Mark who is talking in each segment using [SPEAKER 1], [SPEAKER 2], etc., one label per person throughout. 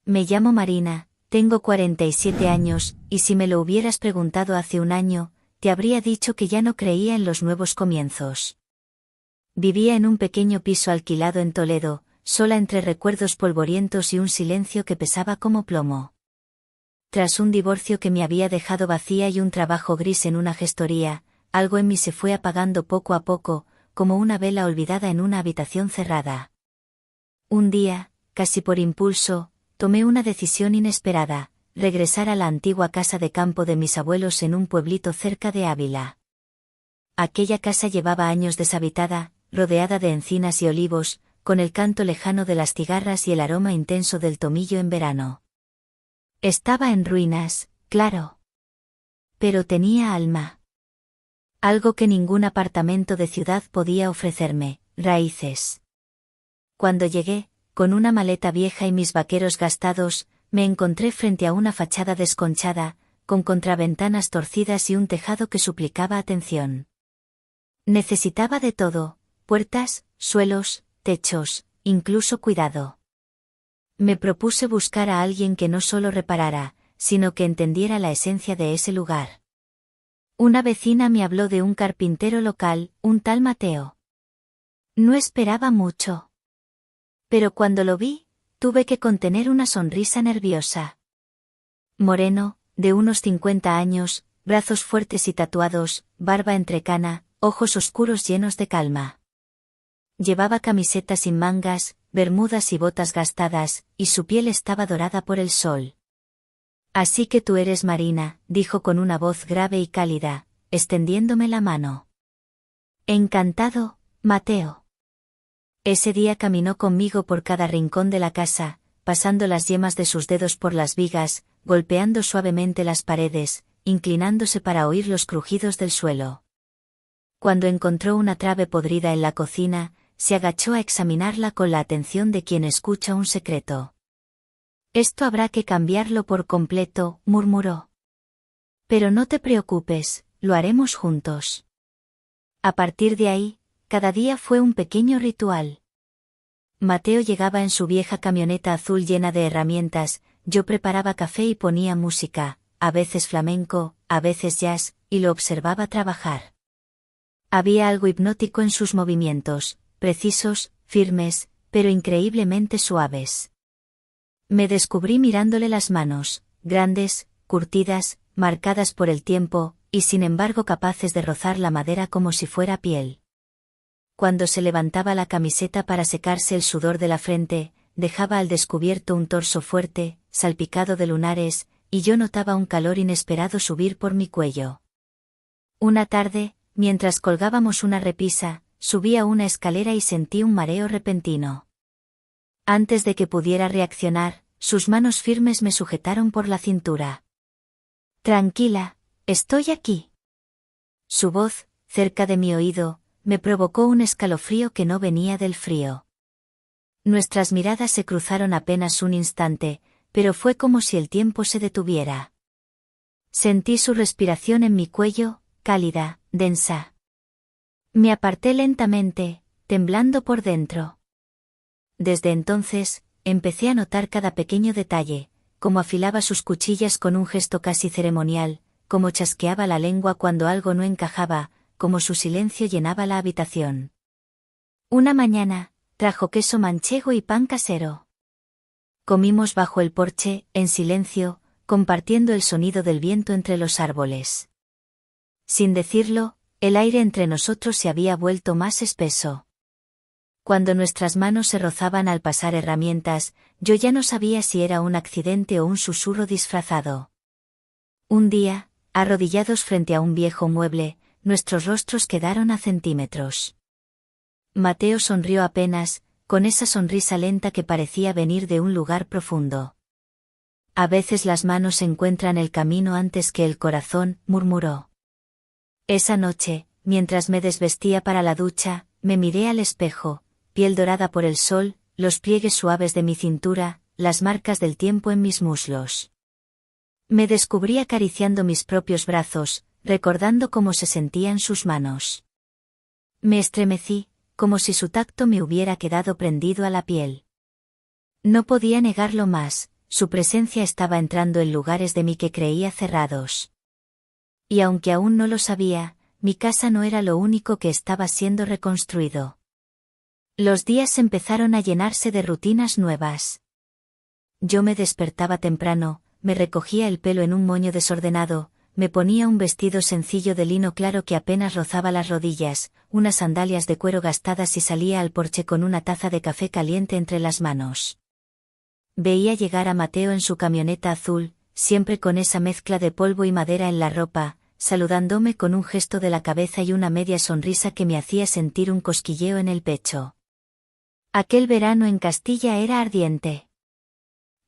[SPEAKER 1] Me llamo Marina, tengo 47 años, y si me lo hubieras preguntado hace un año, te habría dicho que ya no creía en los nuevos comienzos. Vivía en un pequeño piso alquilado en Toledo, sola entre recuerdos polvorientos y un silencio que pesaba como plomo. Tras un divorcio que me había dejado vacía y un trabajo gris en una gestoría, algo en mí se fue apagando poco a poco, como una vela olvidada en una habitación cerrada. Un día, casi por impulso, tomé una decisión inesperada: regresar a la antigua casa de campo de mis abuelos en un pueblito cerca de Ávila. Aquella casa llevaba años deshabitada, rodeada de encinas y olivos, con el canto lejano de las cigarras y el aroma intenso del tomillo en verano. Estaba en ruinas, claro. Pero tenía alma. Algo que ningún apartamento de ciudad podía ofrecerme: raíces. Cuando llegué, con una maleta vieja y mis vaqueros gastados, me encontré frente a una fachada desconchada, con contraventanas torcidas y un tejado que suplicaba atención. Necesitaba de todo: puertas, suelos, techos, incluso cuidado. Me propuse buscar a alguien que no solo reparara, sino que entendiera la esencia de ese lugar. Una vecina me habló de un carpintero local, un tal Mateo. No esperaba mucho. Pero cuando lo vi, tuve que contener una sonrisa nerviosa. Moreno, de unos 50 años, brazos fuertes y tatuados, barba entrecana, ojos oscuros llenos de calma. Llevaba camiseta sin mangas, bermudas y botas gastadas, y su piel estaba dorada por el sol. «Así que tú eres Marina», dijo con una voz grave y cálida, extendiéndome la mano. «Encantado, Mateo». Ese día caminó conmigo por cada rincón de la casa, pasando las yemas de sus dedos por las vigas, golpeando suavemente las paredes, inclinándose para oír los crujidos del suelo. Cuando encontró una trave podrida en la cocina, se agachó a examinarla con la atención de quien escucha un secreto. «Esto habrá que cambiarlo por completo», murmuró. «Pero no te preocupes, lo haremos juntos». A partir de ahí, cada día fue un pequeño ritual. Mateo llegaba en su vieja camioneta azul llena de herramientas, yo preparaba café y ponía música, a veces flamenco, a veces jazz, y lo observaba trabajar. Había algo hipnótico en sus movimientos, precisos, firmes, pero increíblemente suaves. Me descubrí mirándole las manos, grandes, curtidas, marcadas por el tiempo, y sin embargo capaces de rozar la madera como si fuera piel. Cuando se levantaba la camiseta para secarse el sudor de la frente, dejaba al descubierto un torso fuerte, salpicado de lunares, y yo notaba un calor inesperado subir por mi cuello. Una tarde, mientras colgábamos una repisa, subí a una escalera y sentí un mareo repentino. Antes de que pudiera reaccionar, sus manos firmes me sujetaron por la cintura. «Tranquila, estoy aquí». Su voz, cerca de mi oído, me provocó un escalofrío que no venía del frío. Nuestras miradas se cruzaron apenas un instante, pero fue como si el tiempo se detuviera. Sentí su respiración en mi cuello, cálida, densa. Me aparté lentamente, temblando por dentro. Desde entonces, empecé a notar cada pequeño detalle, cómo afilaba sus cuchillas con un gesto casi ceremonial, cómo chasqueaba la lengua cuando algo no encajaba, cómo su silencio llenaba la habitación. Una mañana, trajo queso manchego y pan casero. Comimos bajo el porche, en silencio, compartiendo el sonido del viento entre los árboles. Sin decirlo, el aire entre nosotros se había vuelto más espeso. Cuando nuestras manos se rozaban al pasar herramientas, yo ya no sabía si era un accidente o un susurro disfrazado. Un día, arrodillados frente a un viejo mueble, nuestros rostros quedaron a centímetros. Mateo sonrió apenas, con esa sonrisa lenta que parecía venir de un lugar profundo. «A veces las manos encuentran el camino antes que el corazón», murmuró. Esa noche, mientras me desvestía para la ducha, me miré al espejo, piel dorada por el sol, los pliegues suaves de mi cintura, las marcas del tiempo en mis muslos. Me descubrí acariciando mis propios brazos, recordando cómo se sentían sus manos. Me estremecí, como si su tacto me hubiera quedado prendido a la piel. No podía negarlo más, su presencia estaba entrando en lugares de mí que creía cerrados. Y aunque aún no lo sabía, mi casa no era lo único que estaba siendo reconstruido. Los días empezaron a llenarse de rutinas nuevas. Yo me despertaba temprano, me recogía el pelo en un moño desordenado, me ponía un vestido sencillo de lino claro que apenas rozaba las rodillas, unas sandalias de cuero gastadas y salía al porche con una taza de café caliente entre las manos. Veía llegar a Mateo en su camioneta azul, siempre con esa mezcla de polvo y madera en la ropa, saludándome con un gesto de la cabeza y una media sonrisa que me hacía sentir un cosquilleo en el pecho. Aquel verano en Castilla era ardiente.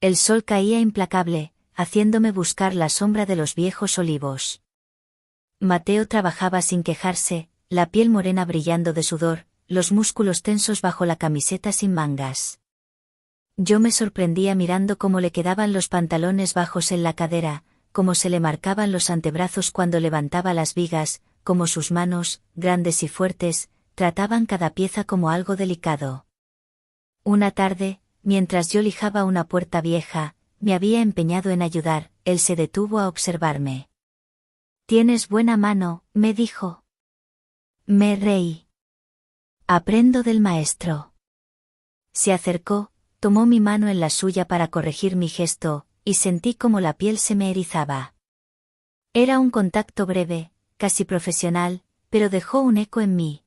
[SPEAKER 1] El sol caía implacable, haciéndome buscar la sombra de los viejos olivos. Mateo trabajaba sin quejarse, la piel morena brillando de sudor, los músculos tensos bajo la camiseta sin mangas. Yo me sorprendía mirando cómo le quedaban los pantalones bajos en la cadera, cómo se le marcaban los antebrazos cuando levantaba las vigas, cómo sus manos, grandes y fuertes, trataban cada pieza como algo delicado. Una tarde, mientras yo lijaba una puerta vieja, me había empeñado en ayudar, él se detuvo a observarme. «Tienes buena mano», me dijo. Me reí. «Aprendo del maestro». Se acercó, tomó mi mano en la suya para corregir mi gesto, y sentí como la piel se me erizaba. Era un contacto breve, casi profesional, pero dejó un eco en mí.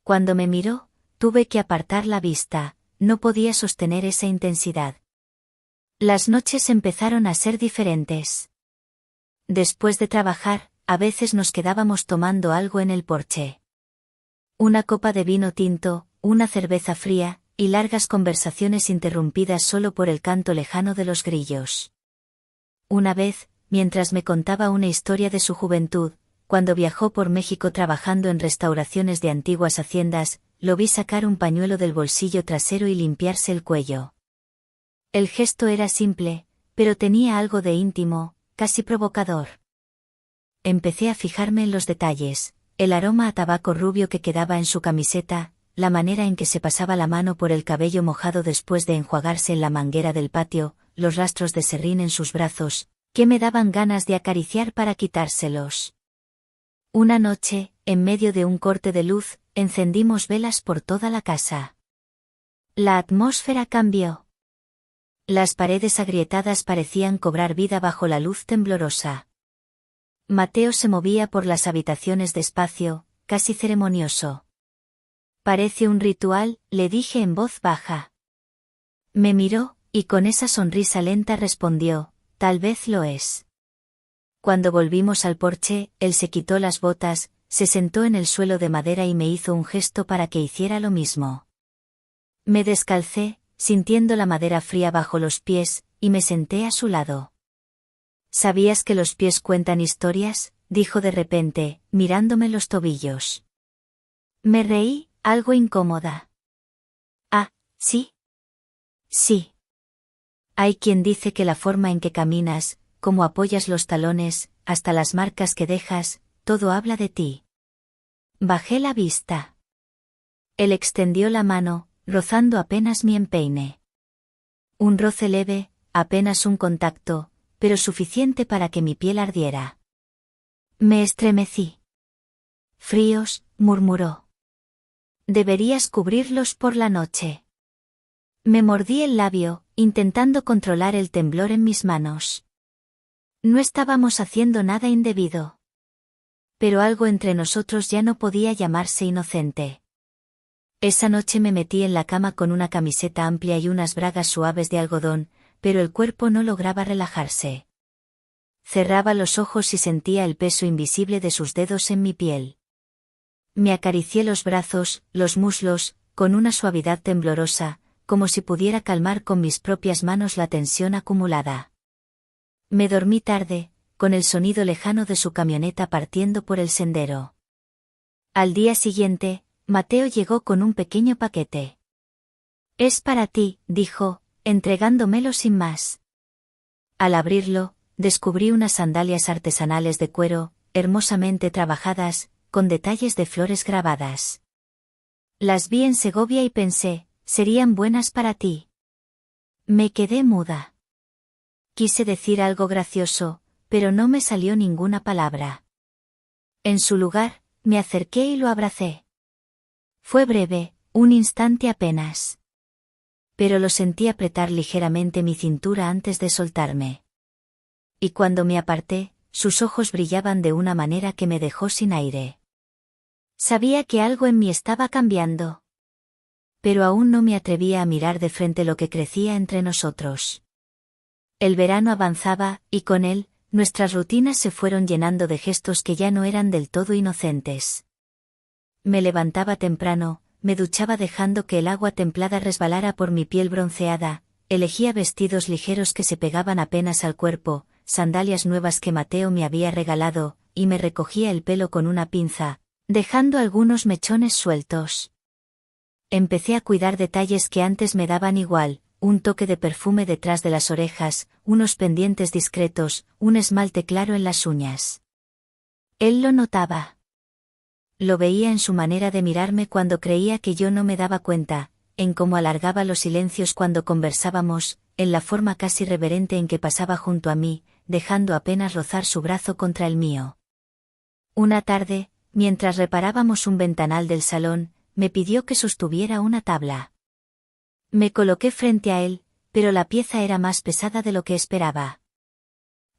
[SPEAKER 1] Cuando me miró, tuve que apartar la vista, no podía sostener esa intensidad. Las noches empezaron a ser diferentes. Después de trabajar, a veces nos quedábamos tomando algo en el porche. Una copa de vino tinto, una cerveza fría, y largas conversaciones interrumpidas solo por el canto lejano de los grillos. Una vez, mientras me contaba una historia de su juventud, cuando viajó por México trabajando en restauraciones de antiguas haciendas, lo vi sacar un pañuelo del bolsillo trasero y limpiarse el cuello. El gesto era simple, pero tenía algo de íntimo, casi provocador. Empecé a fijarme en los detalles, el aroma a tabaco rubio que quedaba en su camiseta, la manera en que se pasaba la mano por el cabello mojado después de enjuagarse en la manguera del patio, los rastros de serrín en sus brazos, que me daban ganas de acariciar para quitárselos. Una noche, en medio de un corte de luz, encendimos velas por toda la casa. La atmósfera cambió. Las paredes agrietadas parecían cobrar vida bajo la luz temblorosa. Mateo se movía por las habitaciones despacio, casi ceremonioso. «Parece un ritual», le dije en voz baja. Me miró, y con esa sonrisa lenta respondió, «Tal vez lo es». Cuando volvimos al porche, él se quitó las botas, se sentó en el suelo de madera y me hizo un gesto para que hiciera lo mismo. Me descalcé, sintiendo la madera fría bajo los pies, y me senté a su lado. «¿Sabías que los pies cuentan historias?», dijo de repente, mirándome los tobillos. Me reí, algo incómoda. «Ah, ¿sí?» «Sí. Hay quien dice que la forma en que caminas, cómo apoyas los talones, hasta las marcas que dejas, todo habla de ti». Bajé la vista. Él extendió la mano, rozando apenas mi empeine. Un roce leve, apenas un contacto, pero suficiente para que mi piel ardiera. Me estremecí. «Fríos», murmuró. «Deberías cubrirlos por la noche». Me mordí el labio, intentando controlar el temblor en mis manos. No estábamos haciendo nada indebido. Pero algo entre nosotros ya no podía llamarse inocente. Esa noche me metí en la cama con una camiseta amplia y unas bragas suaves de algodón, pero el cuerpo no lograba relajarse. Cerraba los ojos y sentía el peso invisible de sus dedos en mi piel. Me acaricié los brazos, los muslos, con una suavidad temblorosa, como si pudiera calmar con mis propias manos la tensión acumulada. Me dormí tarde, con el sonido lejano de su camioneta partiendo por el sendero. Al día siguiente, Mateo llegó con un pequeño paquete. «Es para ti», dijo, entregándomelo sin más. Al abrirlo, descubrí unas sandalias artesanales de cuero, hermosamente trabajadas, con detalles de flores grabadas. Las vi en Segovia y pensé, serían buenas para ti. Me quedé muda. Quise decir algo gracioso, pero no me salió ninguna palabra. En su lugar, me acerqué y lo abracé. Fue breve, un instante apenas. Pero lo sentí apretar ligeramente mi cintura antes de soltarme. Y cuando me aparté, sus ojos brillaban de una manera que me dejó sin aire. Sabía que algo en mí estaba cambiando. Pero aún no me atrevía a mirar de frente lo que crecía entre nosotros. El verano avanzaba, y con él, nuestras rutinas se fueron llenando de gestos que ya no eran del todo inocentes. Me levantaba temprano, me duchaba dejando que el agua templada resbalara por mi piel bronceada, elegía vestidos ligeros que se pegaban apenas al cuerpo, sandalias nuevas que Mateo me había regalado, y me recogía el pelo con una pinza, dejando algunos mechones sueltos. Empecé a cuidar detalles que antes me daban igual, un toque de perfume detrás de las orejas, unos pendientes discretos, un esmalte claro en las uñas. Él lo notaba. Lo veía en su manera de mirarme cuando creía que yo no me daba cuenta, en cómo alargaba los silencios cuando conversábamos, en la forma casi reverente en que pasaba junto a mí, dejando apenas rozar su brazo contra el mío. Una tarde, mientras reparábamos un ventanal del salón, me pidió que sostuviera una tabla. Me coloqué frente a él, pero la pieza era más pesada de lo que esperaba.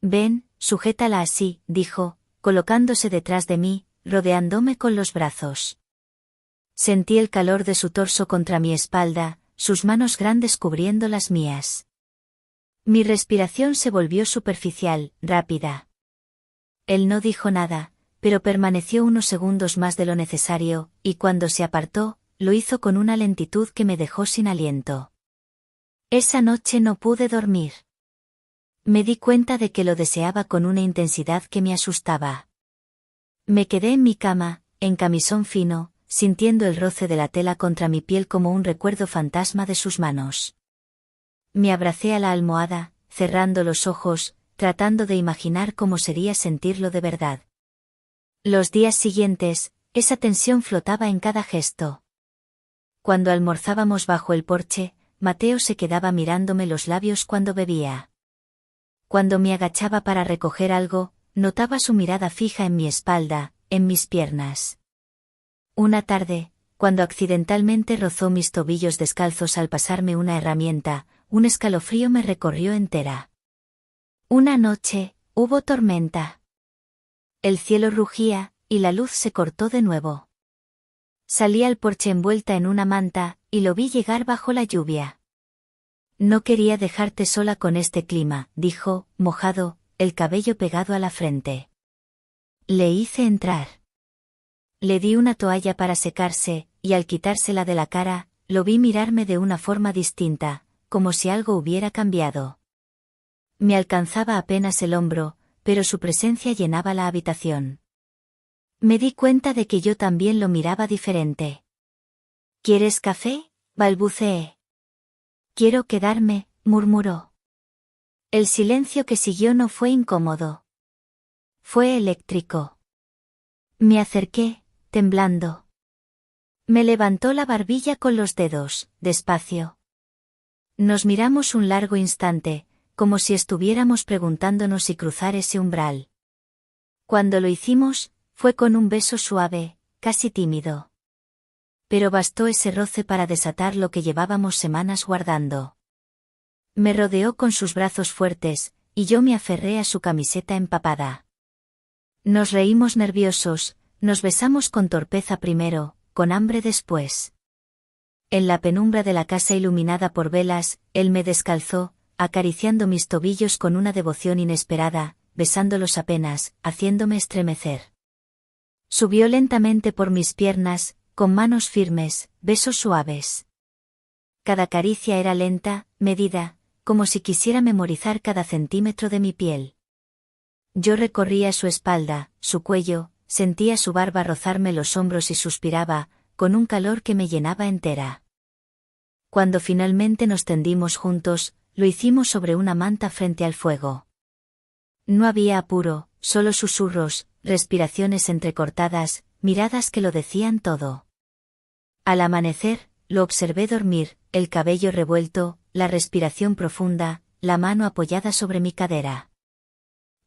[SPEAKER 1] Ven, sujétala así, dijo, colocándose detrás de mí, rodeándome con los brazos. Sentí el calor de su torso contra mi espalda, sus manos grandes cubriendo las mías. Mi respiración se volvió superficial, rápida. Él no dijo nada, pero permaneció unos segundos más de lo necesario, y cuando se apartó, lo hizo con una lentitud que me dejó sin aliento. Esa noche no pude dormir. Me di cuenta de que lo deseaba con una intensidad que me asustaba. Me quedé en mi cama, en camisón fino, sintiendo el roce de la tela contra mi piel como un recuerdo fantasma de sus manos. Me abracé a la almohada, cerrando los ojos, tratando de imaginar cómo sería sentirlo de verdad. Los días siguientes, esa tensión flotaba en cada gesto. Cuando almorzábamos bajo el porche, Mateo se quedaba mirándome los labios cuando bebía. Cuando me agachaba para recoger algo, notaba su mirada fija en mi espalda, en mis piernas. Una tarde, cuando accidentalmente rozó mis tobillos descalzos al pasarme una herramienta, un escalofrío me recorrió entera. Una noche, hubo tormenta. El cielo rugía, y la luz se cortó de nuevo. Salí al porche envuelta en una manta, y lo vi llegar bajo la lluvia. No quería dejarte sola con este clima, dijo, mojado, el cabello pegado a la frente. Le hice entrar. Le di una toalla para secarse, y al quitársela de la cara, lo vi mirarme de una forma distinta, como si algo hubiera cambiado. Me alcanzaba apenas el hombro, pero su presencia llenaba la habitación. Me di cuenta de que yo también lo miraba diferente. ¿Quieres café?, balbuceé. Quiero quedarme, murmuró. El silencio que siguió no fue incómodo. Fue eléctrico. Me acerqué, temblando. Me levantó la barbilla con los dedos, despacio. Nos miramos un largo instante, como si estuviéramos preguntándonos si cruzar ese umbral. Cuando lo hicimos, fue con un beso suave, casi tímido. Pero bastó ese roce para desatar lo que llevábamos semanas guardando. Me rodeó con sus brazos fuertes, y yo me aferré a su camiseta empapada. Nos reímos nerviosos, nos besamos con torpeza primero, con hambre después. En la penumbra de la casa iluminada por velas, él me descalzó, acariciando mis tobillos con una devoción inesperada, besándolos apenas, haciéndome estremecer. Subió lentamente por mis piernas, con manos firmes, besos suaves. Cada caricia era lenta, medida, como si quisiera memorizar cada centímetro de mi piel. Yo recorría su espalda, su cuello, sentía su barba rozarme los hombros y suspiraba, con un calor que me llenaba entera. Cuando finalmente nos tendimos juntos, lo hicimos sobre una manta frente al fuego. No había apuro, solo susurros, respiraciones entrecortadas, miradas que lo decían todo. Al amanecer, lo observé dormir, el cabello revuelto, la respiración profunda, la mano apoyada sobre mi cadera.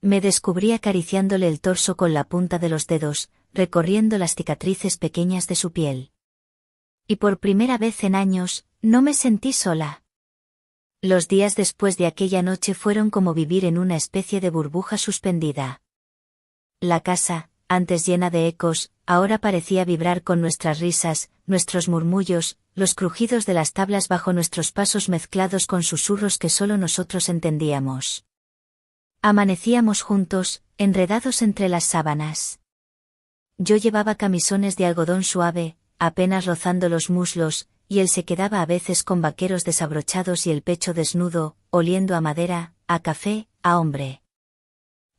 [SPEAKER 1] Me descubrí acariciándole el torso con la punta de los dedos, recorriendo las cicatrices pequeñas de su piel. Y por primera vez en años, no me sentí sola. Los días después de aquella noche fueron como vivir en una especie de burbuja suspendida. La casa, antes llena de ecos, ahora parecía vibrar con nuestras risas, nuestros murmullos, los crujidos de las tablas bajo nuestros pasos mezclados con susurros que solo nosotros entendíamos. Amanecíamos juntos, enredados entre las sábanas. Yo llevaba camisones de algodón suave, apenas rozando los muslos, y él se quedaba a veces con vaqueros desabrochados y el pecho desnudo, oliendo a madera, a café, a hombre.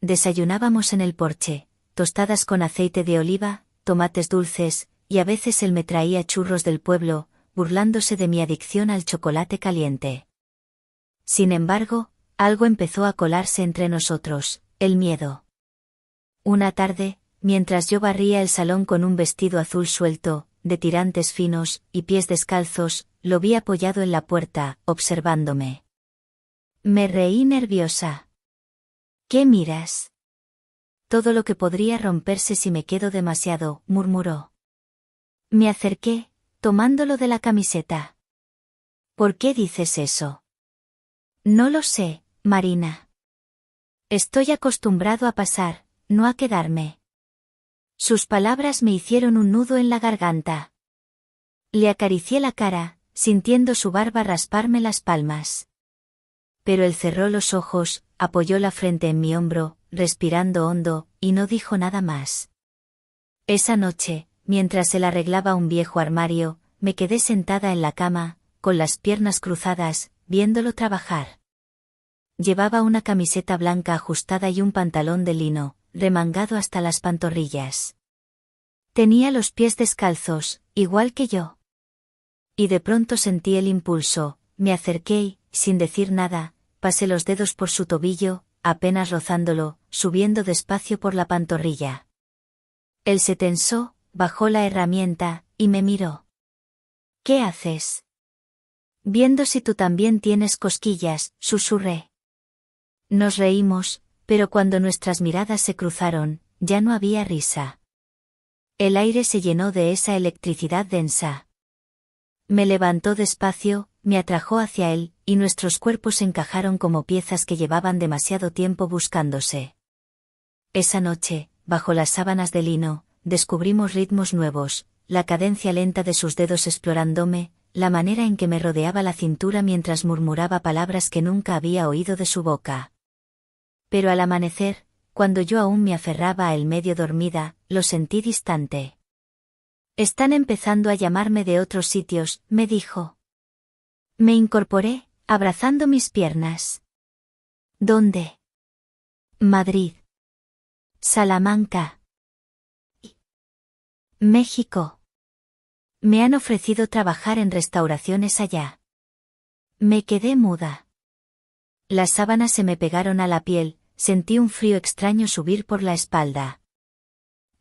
[SPEAKER 1] Desayunábamos en el porche, tostadas con aceite de oliva, tomates dulces, y a veces él me traía churros del pueblo, burlándose de mi adicción al chocolate caliente. Sin embargo, algo empezó a colarse entre nosotros, el miedo. Una tarde, mientras yo barría el salón con un vestido azul suelto, de tirantes finos, y pies descalzos, lo vi apoyado en la puerta, observándome. Me reí nerviosa. ¿Qué miras? Todo lo que podría romperse si me quedo demasiado, murmuró. Me acerqué, tomándolo de la camiseta. ¿Por qué dices eso? No lo sé, Marina. Estoy acostumbrado a pasar, no a quedarme. Sus palabras me hicieron un nudo en la garganta. Le acaricié la cara, sintiendo su barba rasparme las palmas. Pero él cerró los ojos, apoyó la frente en mi hombro, respirando hondo, y no dijo nada más. Esa noche, mientras él arreglaba un viejo armario, me quedé sentada en la cama, con las piernas cruzadas, viéndolo trabajar. Llevaba una camiseta blanca ajustada y un pantalón de lino, remangado hasta las pantorrillas. Tenía los pies descalzos, igual que yo. Y de pronto sentí el impulso, me acerqué y, sin decir nada, pasé los dedos por su tobillo, apenas rozándolo, subiendo despacio por la pantorrilla. Él se tensó, bajó la herramienta, y me miró. ¿Qué haces? Viendo si tú también tienes cosquillas, susurré. Nos reímos, pero cuando nuestras miradas se cruzaron, ya no había risa. El aire se llenó de esa electricidad densa. Me levantó despacio, me atrajo hacia él, y nuestros cuerpos se encajaron como piezas que llevaban demasiado tiempo buscándose. Esa noche, bajo las sábanas de lino, descubrimos ritmos nuevos, la cadencia lenta de sus dedos explorándome, la manera en que me rodeaba la cintura mientras murmuraba palabras que nunca había oído de su boca. Pero al amanecer, cuando yo aún me aferraba a él medio dormida, lo sentí distante. Están empezando a llamarme de otros sitios, me dijo. Me incorporé, abrazando mis piernas. ¿Dónde? Madrid. Salamanca. México. Me han ofrecido trabajar en restauraciones allá. Me quedé muda. Las sábanas se me pegaron a la piel, sentí un frío extraño subir por la espalda.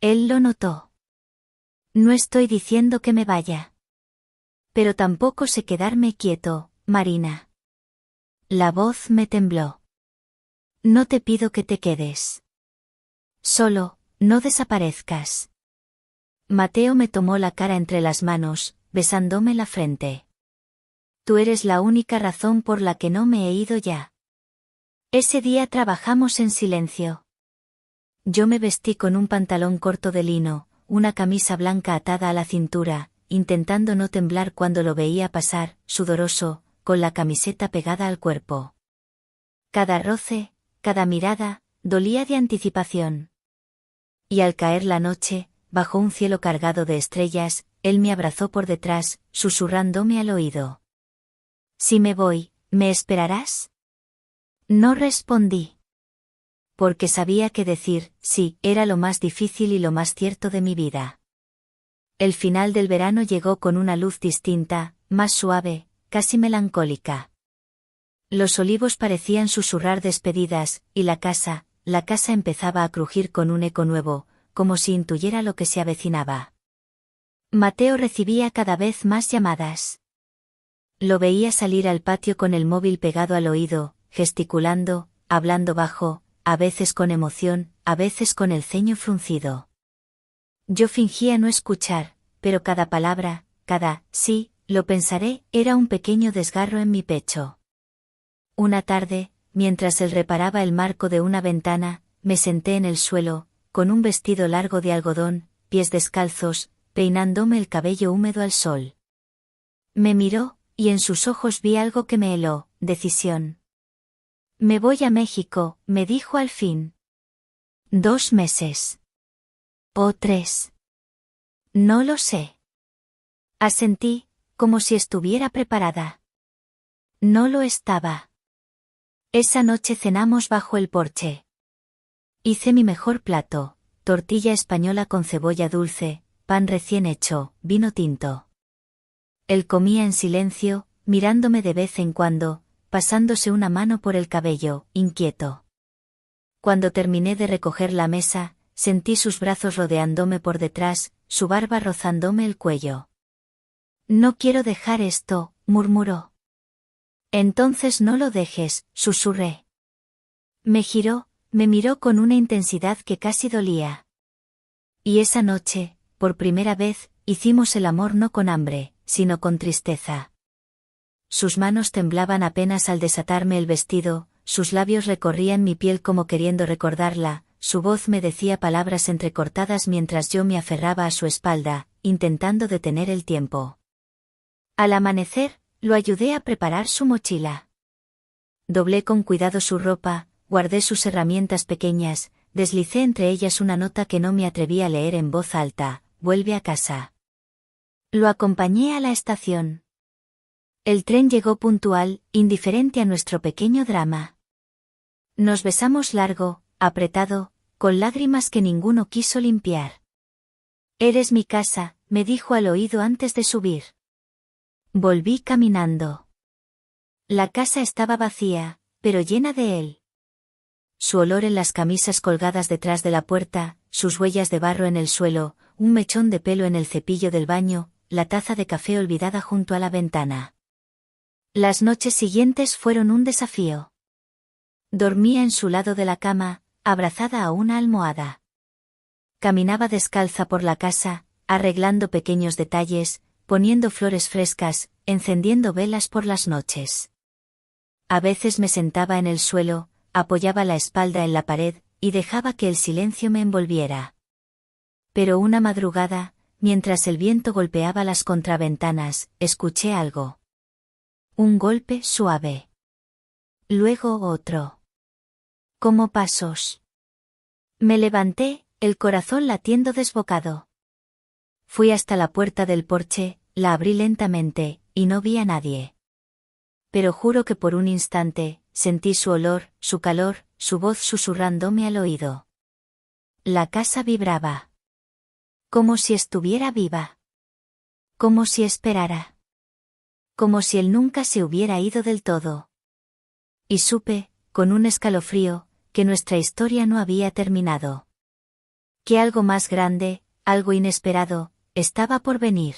[SPEAKER 1] Él lo notó. No estoy diciendo que me vaya. Pero tampoco sé quedarme quieto, Marina. La voz me tembló. No te pido que te quedes. Solo, no desaparezcas. Mateo me tomó la cara entre las manos, besándome la frente. Tú eres la única razón por la que no me he ido ya. Ese día trabajamos en silencio. Yo me vestí con un pantalón corto de lino, una camisa blanca atada a la cintura, intentando no temblar cuando lo veía pasar, sudoroso, con la camiseta pegada al cuerpo. Cada roce, cada mirada, dolía de anticipación. Y al caer la noche, bajo un cielo cargado de estrellas, él me abrazó por detrás, susurrándome al oído. Si me voy, ¿me esperarás? No respondí. Porque sabía que decir sí era lo más difícil y lo más cierto de mi vida. El final del verano llegó con una luz distinta, más suave, casi melancólica. Los olivos parecían susurrar despedidas, y la casa empezaba a crujir con un eco nuevo, como si intuyera lo que se avecinaba. Mateo recibía cada vez más llamadas. Lo veía salir al patio con el móvil pegado al oído, gesticulando, hablando bajo, a veces con emoción, a veces con el ceño fruncido. Yo fingía no escuchar, pero cada palabra, cada sí, lo pensaré, era un pequeño desgarro en mi pecho. Una tarde, mientras él reparaba el marco de una ventana, me senté en el suelo, con un vestido largo de algodón, pies descalzos, peinándome el cabello húmedo al sol. Me miró, y en sus ojos vi algo que me heló, decisión. Me voy a México, me dijo al fin. 2 meses. ¿O 3? No lo sé. Asentí, como si estuviera preparada. No lo estaba. Esa noche cenamos bajo el porche. Hice mi mejor plato, tortilla española con cebolla dulce, pan recién hecho, vino tinto. Él comía en silencio, mirándome de vez en cuando, pasándose una mano por el cabello, inquieto. Cuando terminé de recoger la mesa, sentí sus brazos rodeándome por detrás, su barba rozándome el cuello. No quiero dejar esto, murmuró. Entonces no lo dejes, susurré. Me giró, me miró con una intensidad que casi dolía. Y esa noche, por primera vez, hicimos el amor no con hambre, sino con tristeza. Sus manos temblaban apenas al desatarme el vestido, sus labios recorrían mi piel como queriendo recordarla, su voz me decía palabras entrecortadas mientras yo me aferraba a su espalda, intentando detener el tiempo. Al amanecer, lo ayudé a preparar su mochila. Doblé con cuidado su ropa, guardé sus herramientas pequeñas, deslicé entre ellas una nota que no me atreví a leer en voz alta: vuelve a casa. Lo acompañé a la estación. El tren llegó puntual, indiferente a nuestro pequeño drama. Nos besamos largo, apretado, con lágrimas que ninguno quiso limpiar. Eres mi casa, me dijo al oído antes de subir. Volví caminando. La casa estaba vacía, pero llena de él. Su olor en las camisas colgadas detrás de la puerta, sus huellas de barro en el suelo, un mechón de pelo en el cepillo del baño, la taza de café olvidada junto a la ventana. Las noches siguientes fueron un desafío. Dormía en su lado de la cama, abrazada a una almohada. Caminaba descalza por la casa, arreglando pequeños detalles, poniendo flores frescas, encendiendo velas por las noches. A veces me sentaba en el suelo, apoyaba la espalda en la pared, y dejaba que el silencio me envolviera. Pero una madrugada, mientras el viento golpeaba las contraventanas, escuché algo. Un golpe suave. Luego otro. Como pasos. Me levanté, el corazón latiendo desbocado. Fui hasta la puerta del porche, la abrí lentamente, y no vi a nadie. Pero juro que por un instante, sentí su olor, su calor, su voz susurrándome al oído. La casa vibraba. Como si estuviera viva. Como si esperara. Como si él nunca se hubiera ido del todo. Y supe, con un escalofrío, que nuestra historia no había terminado. Que algo más grande, algo inesperado, estaba por venir.